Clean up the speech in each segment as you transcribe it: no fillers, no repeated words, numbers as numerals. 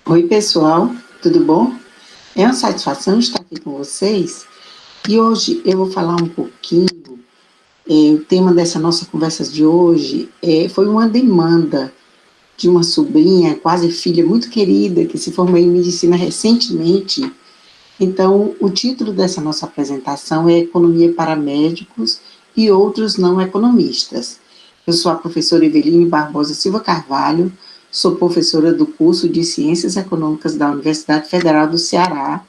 Oi, pessoal, tudo bom? É uma satisfação estar aqui com vocês e hoje eu vou falar um pouquinho. O tema dessa nossa conversa de hoje foi uma demanda de uma sobrinha, quase filha muito querida, que se formou em medicina recentemente. Então, o título dessa nossa apresentação é Economia para Médicos e Outros Não Economistas. Eu sou a professora Eveline Barbosa Silva Carvalho, sou professora do curso de Ciências Econômicas da Universidade Federal do Ceará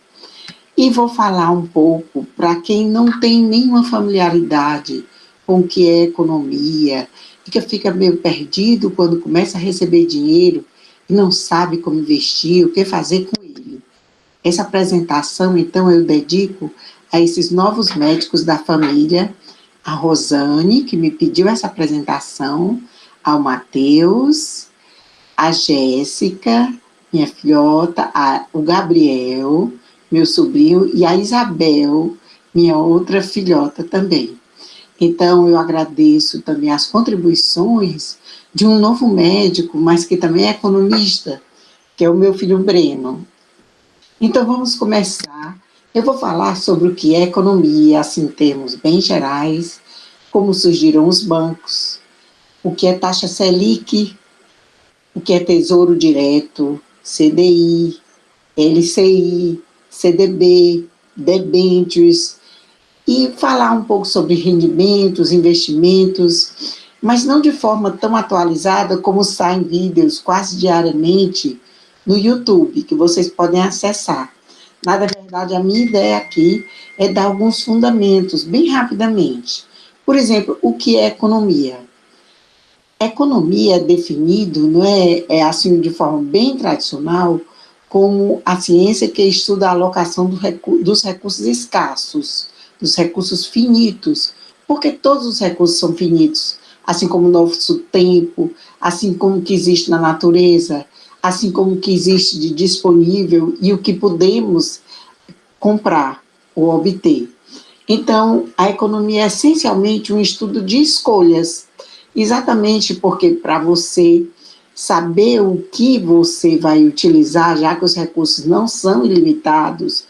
e vou falar um pouco para quem não tem nenhuma familiaridade com o que é economia e que fica meio perdido quando começa a receber dinheiro e não sabe como investir, o que fazer com ele. Essa apresentação, então, eu dedico a esses novos médicos da família, a Rosane, que me pediu essa apresentação, ao Matheus, a Jéssica, minha filhota, o Gabriel, meu sobrinho, e a Isabel, minha outra filhota também. Então, eu agradeço também as contribuições de um novo médico, mas que também é economista, que é o meu filho Breno. Então, vamos começar. Eu vou falar sobre o que é economia, assim, em termos bem gerais, como surgiram os bancos, o que é taxa Selic, o que é Tesouro Direto, CDI, LCI, CDB, debêntures, e falar um pouco sobre rendimentos, investimentos, mas não de forma tão atualizada como saem vídeos quase diariamente no YouTube, que vocês podem acessar. Na verdade, a minha ideia aqui é dar alguns fundamentos, bem rapidamente. Por exemplo, o que é economia? Economia é definido, não é assim de forma bem tradicional, como a ciência que estuda a alocação dos recursos escassos, dos recursos finitos, porque todos os recursos são finitos, assim como o nosso tempo, assim como o que existe na natureza, assim como o que existe de disponível e o que podemos comprar ou obter. Então, a economia é essencialmente um estudo de escolhas, exatamente porque para você saber o que você vai utilizar, já que os recursos não são ilimitados,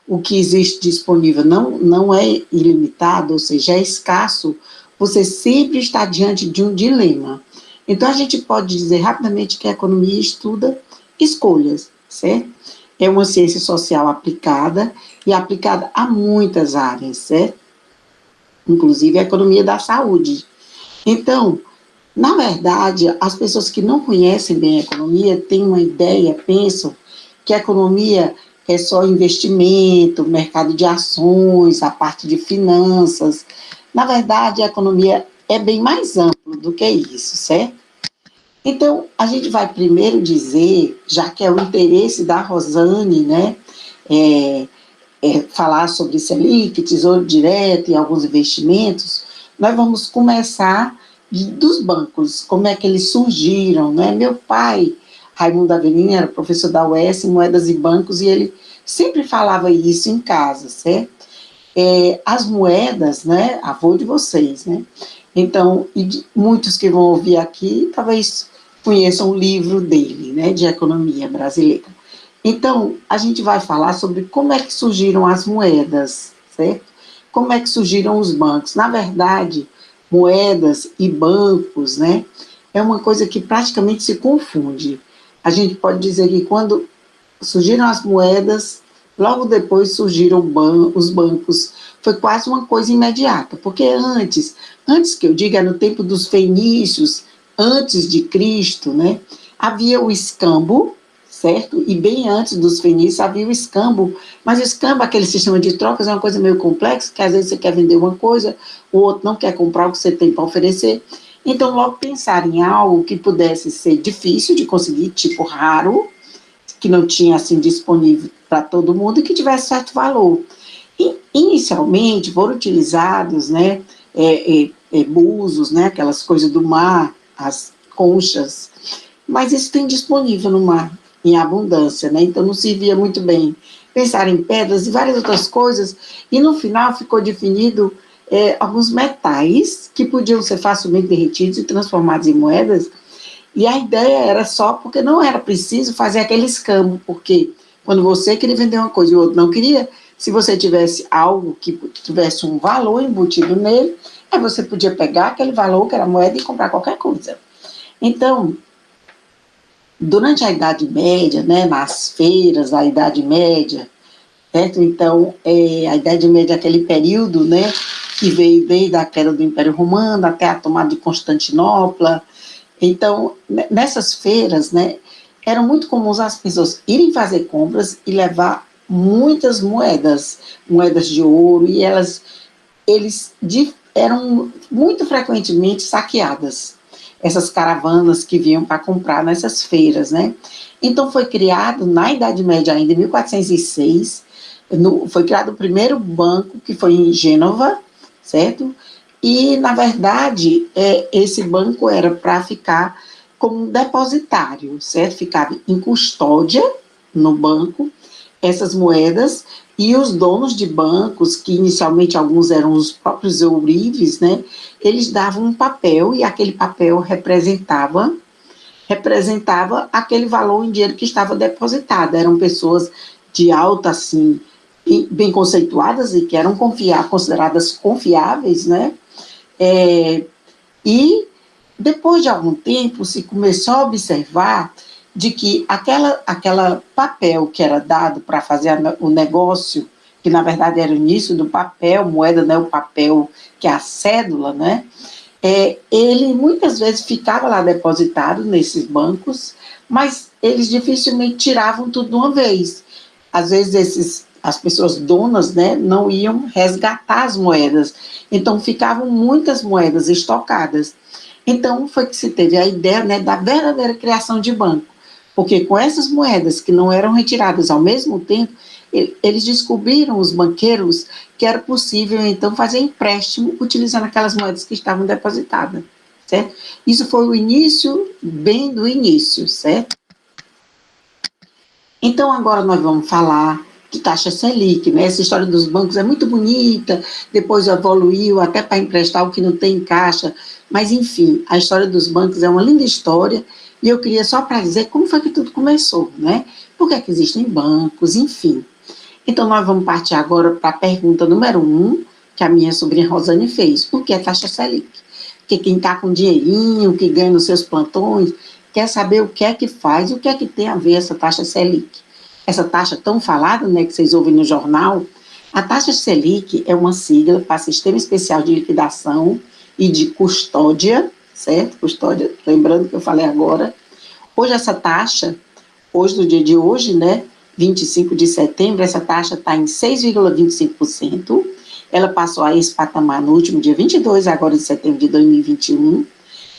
o que existe disponível não é ilimitado, ou seja, é escasso, você sempre está diante de um dilema. Então, a gente pode dizer rapidamente que a economia estuda escolhas, certo? É uma ciência social aplicada e aplicada a muitas áreas, certo? Inclusive a economia da saúde. Então, na verdade, as pessoas que não conhecem bem a economia têm uma ideia, pensam que a economia é só investimento, mercado de ações, a parte de finanças. Na verdade, a economia é bem mais ampla do que isso, certo? Então, a gente vai primeiro dizer, já que é o interesse da Rosane, né, é, falar sobre Selic, Tesouro Direto e alguns investimentos, nós vamos começar dos bancos, como é que eles surgiram, né? Meu pai, Raimundo Avelino, era professor da UES, Moedas e Bancos, e ele sempre falava isso em casa, certo? As moedas, né, avô de vocês, né? Então, muitos que vão ouvir aqui, talvez conheçam o livro dele, né, de economia brasileira. Então, a gente vai falar sobre como é que surgiram as moedas, certo? Como é que surgiram os bancos. Na verdade, moedas e bancos, né, é uma coisa que praticamente se confunde. A gente pode dizer que quando surgiram as moedas, logo depois surgiram os bancos. Foi quase uma coisa imediata, porque antes que eu diga, no tempo dos fenícios, antes de Cristo, né, havia o escambo, certo? E bem antes dos fenícios havia o escambo, mas o escambo, aquele sistema de trocas, é uma coisa meio complexa, que às vezes você quer vender uma coisa, o outro não quer comprar o que você tem para oferecer. Então, logo pensar em algo que pudesse ser difícil de conseguir, tipo raro, que não tinha assim disponível para todo mundo e que tivesse certo valor. E, inicialmente foram utilizados, né, búzios, né, aquelas coisas do mar, as conchas, mas isso tem disponível no mar em abundância, né? Então não se via muito bem. Pensar em pedras e várias outras coisas, e no final ficou definido alguns metais que podiam ser facilmente derretidos e transformados em moedas, E a ideia era só porque não era preciso fazer aquele escambo, porque quando você queria vender uma coisa e o outro não queria, se você tivesse algo que tivesse um valor embutido nele, aí você podia pegar aquele valor, que era a moeda, e comprar qualquer coisa. Então, durante a Idade Média, né, nas feiras da Idade Média, certo? Então, a Idade Média é aquele período, né, que veio desde a queda do Império Romano até a tomada de Constantinopla. Então, nessas feiras, né, eram muito comuns as pessoas irem fazer compras e levar muitas moedas, moedas de ouro, e eles eram muito frequentemente saqueadas, essas caravanas que vinham para comprar nessas feiras, né? Então foi criado na Idade Média ainda, em 1406, foi criado o primeiro banco, que foi em Gênova, certo? E, na verdade, esse banco era para ficar como um depositário, certo? Ficava em custódia no banco, essas moedas, e os donos de bancos, que inicialmente alguns eram os próprios ourives, né? Eles davam um papel, e aquele papel representava aquele valor em dinheiro que estava depositado. Eram pessoas de alta, assim, bem conceituadas e que eram consideradas confiáveis, né? E depois de algum tempo se começou a observar de que aquela papel que era dado para fazer o negócio, que na verdade era o início do papel, moeda, né, o papel que é a cédula, né, ele muitas vezes ficava lá depositado nesses bancos, mas eles dificilmente tiravam tudo de uma vez. Às vezes as pessoas donas, né, não iam resgatar as moedas, então ficavam muitas moedas estocadas. Então foi que se teve a ideia, né, da verdadeira criação de banco, porque com essas moedas que não eram retiradas ao mesmo tempo, eles descobriram, os banqueiros, que era possível, então, fazer empréstimo utilizando aquelas moedas que estavam depositadas, certo? Isso foi o início, bem do início, certo? Então, agora nós vamos falar de taxa Selic, né? Essa história dos bancos é muito bonita, depois evoluiu até para emprestar o que não tem em caixa, mas, enfim, a história dos bancos é uma linda história, e eu queria só para dizer como foi que tudo começou, né? Por que é que existem bancos, enfim. Então, nós vamos partir agora para a pergunta número 1, que a minha sobrinha Rosane fez. O que é taxa Selic? Porque quem está com dinheirinho, que ganha nos seus plantões, quer saber o que é que faz, o que é que tem a ver essa taxa Selic. Essa taxa tão falada, né, que vocês ouvem no jornal, a taxa Selic é uma sigla para Sistema Especial de Liquidação e de Custódia, certo? Custódia, lembrando que eu falei agora. Hoje essa taxa, hoje no dia de hoje, né, 25 de setembro, essa taxa está em 6,25%. Ela passou a esse patamar no último dia 22, agora de setembro de 2021,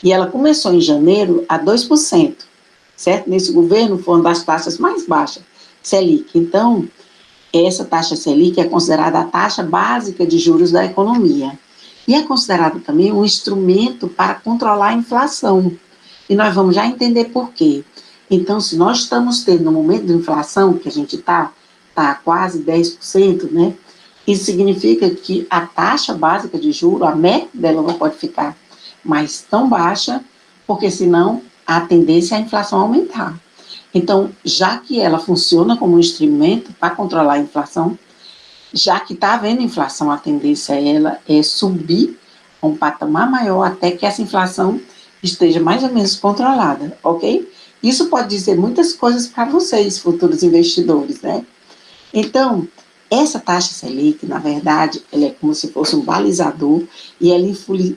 e ela começou em janeiro a 2%, certo? Nesse governo foi uma das taxas mais baixas, Selic. Então, essa taxa Selic é considerada a taxa básica de juros da economia. E é considerado também um instrumento para controlar a inflação. E nós vamos já entender por quê. Então, se nós estamos tendo um momento de inflação, que a gente está quase 10%, né? Isso significa que a taxa básica de juros, a meta dela não pode ficar mais tão baixa, porque senão a tendência é a inflação aumentar. Então, já que ela funciona como um instrumento para controlar a inflação, já que está havendo inflação, a tendência ela é subir a um patamar maior até que essa inflação esteja mais ou menos controlada, ok? Isso pode dizer muitas coisas para vocês, futuros investidores, né? Então, essa taxa Selic, na verdade, ela é como se fosse um balizador e ela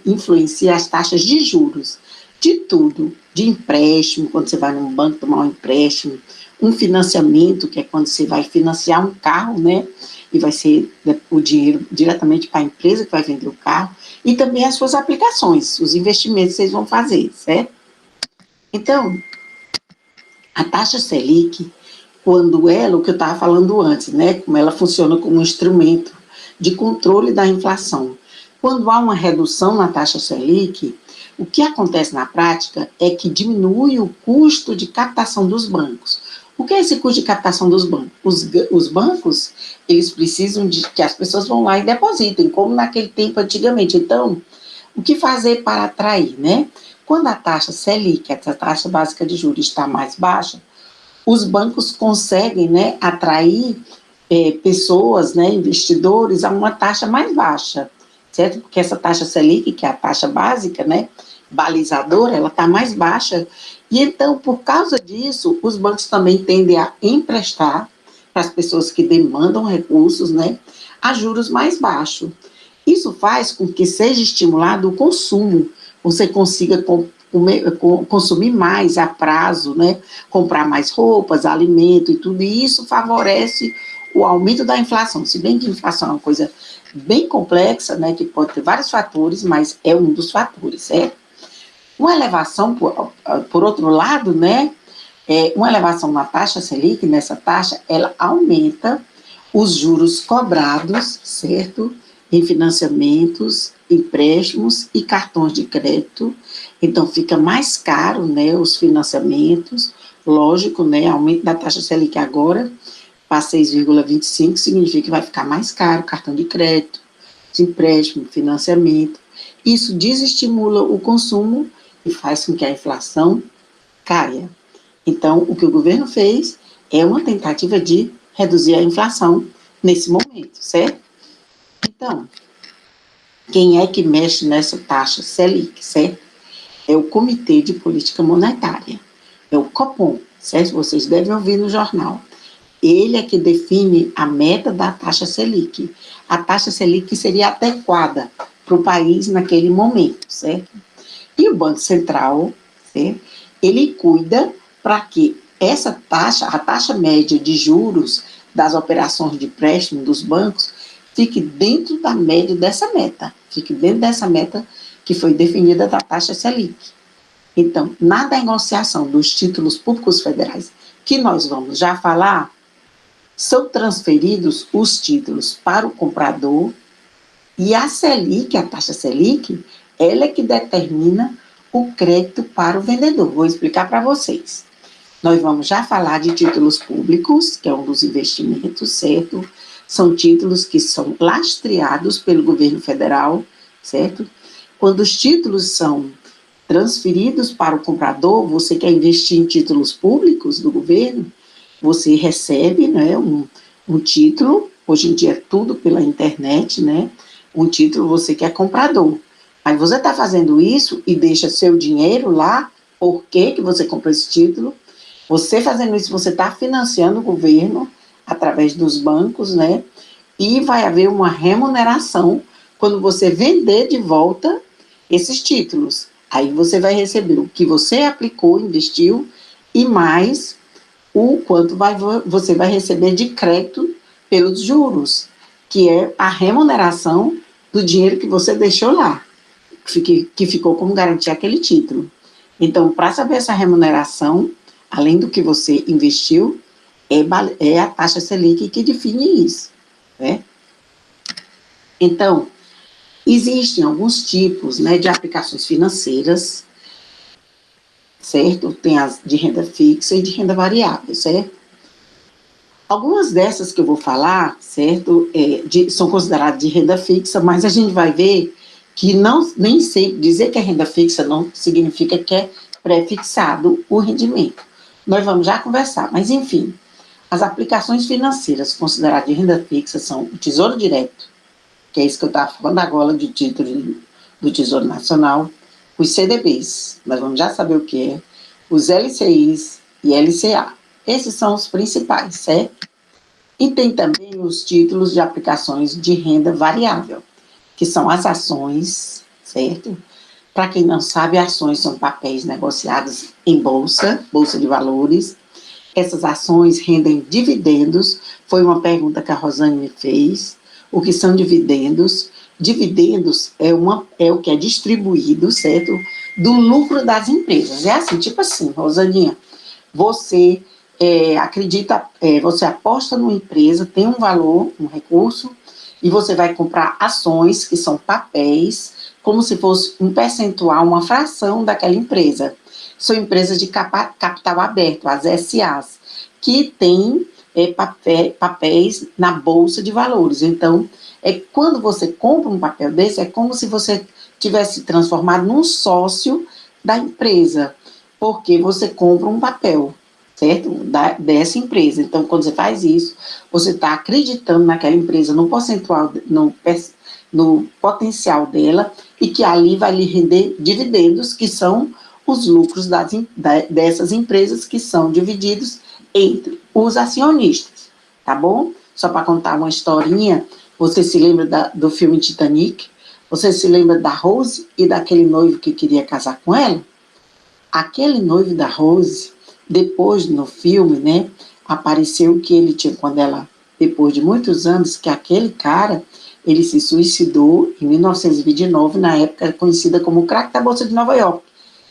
influencia as taxas de juros de tudo, de empréstimo, quando você vai num banco tomar um empréstimo, um financiamento, que é quando você vai financiar um carro, né? E vai ser o dinheiro diretamente para a empresa que vai vender o carro, e também as suas aplicações, os investimentos que vocês vão fazer, certo? Então, a taxa Selic, quando ela, o que eu estava falando antes, né, como ela funciona como um instrumento de controle da inflação. Quando há uma redução na taxa Selic, o que acontece na prática é que diminui o custo de captação dos bancos. O que é esse custo de captação dos bancos? Os bancos, eles precisam de que as pessoas vão lá e depositem, como naquele tempo antigamente. Então, o que fazer para atrair, né? Quando a taxa Selic, essa taxa básica de juros, está mais baixa, os bancos conseguem, né, atrair pessoas, né, investidores a uma taxa mais baixa, certo? Porque essa taxa Selic, que é a taxa básica, né, balizadora, ela está mais baixa. E então, por causa disso, os bancos também tendem a emprestar para as pessoas que demandam recursos, né, a juros mais baixos. Isso faz com que seja estimulado o consumo, você consiga consumir mais a prazo, né? Comprar mais roupas, alimento e tudo, e isso favorece o aumento da inflação. Se bem que a inflação é uma coisa bem complexa, né? Que pode ter vários fatores, mas é um dos fatores, certo? Uma elevação, por outro lado, né? Uma elevação na taxa Selic, nessa taxa, ela aumenta os juros cobrados, certo? Em financiamentos, empréstimos e cartões de crédito. Então, fica mais caro, né, os financiamentos. Lógico, né, aumento da taxa Selic agora para 6,25 significa que vai ficar mais caro cartão de crédito, de empréstimo, financiamento. Isso desestimula o consumo e faz com que a inflação caia. Então, o que o governo fez é uma tentativa de reduzir a inflação nesse momento, certo? Então, quem é que mexe nessa taxa Selic, certo? É o Comitê de Política Monetária, é o Copom, certo? Vocês devem ouvir no jornal. Ele é que define a meta da taxa Selic. A taxa Selic seria adequada para o país naquele momento, certo? E o Banco Central, certo? Ele cuida para que essa taxa, a taxa média de juros das operações de empréstimo dos bancos, fique dentro da média dessa meta, fique dentro dessa meta que foi definida da taxa Selic. Então, na negociação dos títulos públicos federais, que nós vamos já falar, são transferidos os títulos para o comprador e a Selic, a taxa Selic, ela é que determina o crédito para o vendedor. Vou explicar para vocês. Nós vamos já falar de títulos públicos, que é um dos investimentos, certo? São títulos que são lastreados pelo governo federal, certo? Quando os títulos são transferidos para o comprador, você quer investir em títulos públicos do governo, você recebe, né, um título, hoje em dia é tudo pela internet, né? Um título você que é comprador. Aí você está fazendo isso e deixa seu dinheiro lá, por que você comprou esse título? Você fazendo isso, você está financiando o governo através dos bancos, né? E vai haver uma remuneração quando você vender de volta esses títulos. Aí você vai receber o que você aplicou, investiu, e mais o quanto você vai receber de crédito pelos juros, que é a remuneração do dinheiro que você deixou lá, que ficou como garantia aquele título. Então, para saber essa remuneração, além do que você investiu, é a taxa Selic que define isso, né? Então, existem alguns tipos, né, de aplicações financeiras, certo? Tem as de renda fixa e de renda variável, certo? Algumas dessas que eu vou falar, certo, são consideradas de renda fixa, mas a gente vai ver que nem sempre dizer que é renda fixa não significa que é pré-fixado o rendimento. Nós vamos já conversar, mas enfim, as aplicações financeiras consideradas de renda fixa são o Tesouro Direto, que é isso que eu estava falando agora de título do Tesouro Nacional, os CDBs, nós vamos já saber o que é, os LCIs e LCA. Esses são os principais, certo? E tem também os títulos de aplicações de renda variável, que são as ações, certo? Para quem não sabe, ações são papéis negociados em bolsa de valores. Essas ações rendem dividendos, foi uma pergunta que a Rosane me fez. O que são dividendos? Dividendos é o que é distribuído, certo? Do lucro das empresas. É assim, tipo assim, Rosaninha, você você aposta numa empresa, tem um valor, um recurso, e você vai comprar ações, que são papéis, como se fosse um percentual, uma fração daquela empresa. São empresas de capital aberto, as SAs, que têm papéis na Bolsa de Valores. Então, quando você compra um papel desse, é como se você tivesse transformado num sócio da empresa, porque você compra um papel, certo? Dessa empresa. Então, quando você faz isso, você está acreditando naquela empresa, no percentual, no potencial dela, e que ali vai lhe render dividendos, que são os lucros dessas empresas, que são divididos entre os acionistas, tá bom? Só para contar uma historinha, você se lembra do filme Titanic? Você se lembra da Rose e daquele noivo que queria casar com ela? Aquele noivo da Rose, depois no filme, né, apareceu que ele tinha, quando ela, depois de muitos anos, que aquele cara, ele se suicidou em 1929, na época conhecida como o crack da Bolsa de Nova York,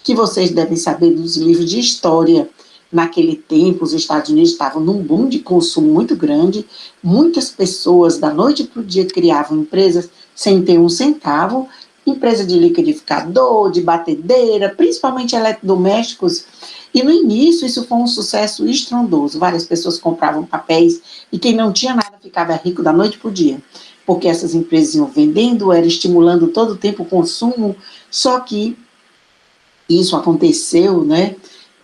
que vocês devem saber dos livros de história. Naquele tempo, os Estados Unidos estavam num boom de consumo muito grande, muitas pessoas, da noite para o dia, criavam empresas sem ter um centavo, empresa de liquidificador, de batedeira, principalmente eletrodomésticos, e no início isso foi um sucesso estrondoso, várias pessoas compravam papéis, e quem não tinha nada ficava rico da noite para o dia, porque essas empresas iam vendendo, era estimulando todo o tempo o consumo, só que isso aconteceu, né,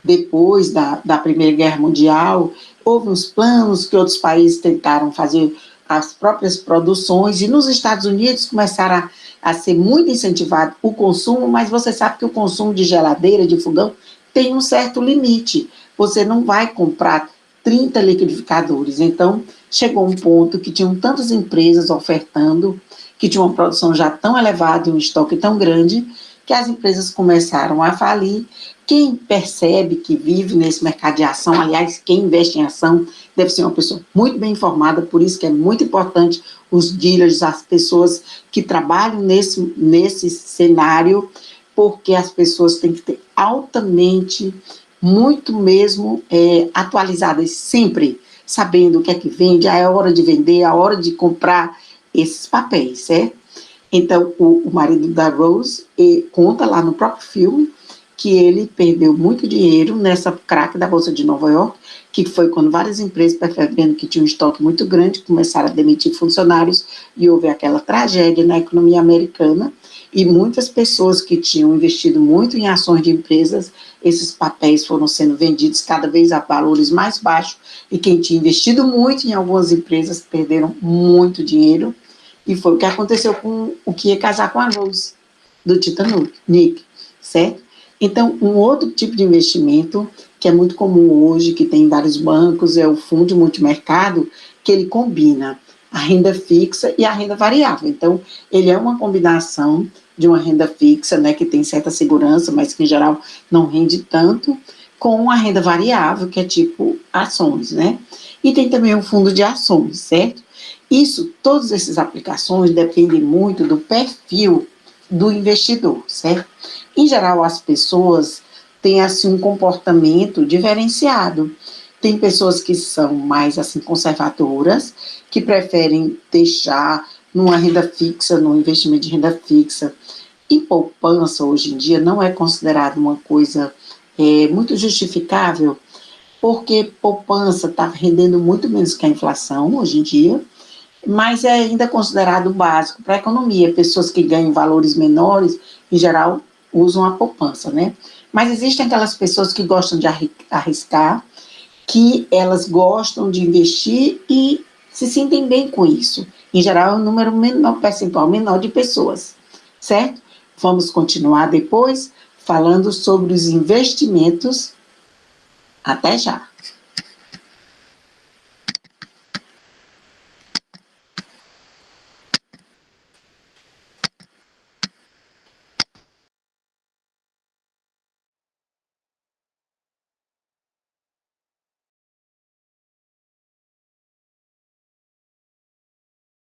depois da Primeira Guerra Mundial, houve uns planos que outros países tentaram fazer as próprias produções, e nos Estados Unidos começaram a ser muito incentivado o consumo, mas você sabe que o consumo de geladeira, de fogão, tem um certo limite. Você não vai comprar 30 liquidificadores. Então, chegou um ponto que tinham tantas empresas ofertando, que tinham uma produção já tão elevada e um estoque tão grande, que as empresas começaram a falir. Quem percebe que vive nesse mercado de ação, aliás, quem investe em ação, deve ser uma pessoa muito bem informada, por isso que é muito importante os dealers, as pessoas que trabalham nesse cenário, porque as pessoas têm que ter altamente, muito mesmo, atualizadas sempre, sabendo o que é que vende, a hora de vender, a hora de comprar esses papéis, certo? Então, o marido da Rose conta lá no próprio filme que ele perdeu muito dinheiro nessa crack da Bolsa de Nova York, que foi quando várias empresas, percebendo que tinha um estoque muito grande, começaram a demitir funcionários e houve aquela tragédia na economia americana, e muitas pessoas que tinham investido muito em ações de empresas, esses papéis foram sendo vendidos cada vez a valores mais baixos, e quem tinha investido muito em algumas empresas perderam muito dinheiro, e foi o que aconteceu com o que ia casar com a Rose, do Titanic, certo? Então, um outro tipo de investimento, que é muito comum hoje, que tem em vários bancos, é o fundo multimercado, que ele combina a renda fixa e a renda variável. Então, ele é uma combinação de uma renda fixa, né, que tem certa segurança, mas que em geral não rende tanto, com a renda variável, que é tipo ações, né? E tem também o fundo de ações, certo? Todas essas aplicações dependem muito do perfil do investidor, certo? Em geral, as pessoas têm, assim, um comportamento diferenciado. Tem pessoas que são mais, assim, conservadoras, que preferem deixar numa renda fixa, num investimento de renda fixa. E poupança, hoje em dia, não é considerado uma coisa muito justificável, porque poupança está rendendo muito menos que a inflação, hoje em dia, mas é ainda considerado básico para a economia. Pessoas que ganham valores menores, em geral, usam a poupança, né? Mas existem aquelas pessoas que gostam de arriscar, que elas gostam de investir e se sentem bem com isso. Em geral, é um número menor, percentual menor de pessoas, certo? Vamos continuar depois falando sobre os investimentos. Até já!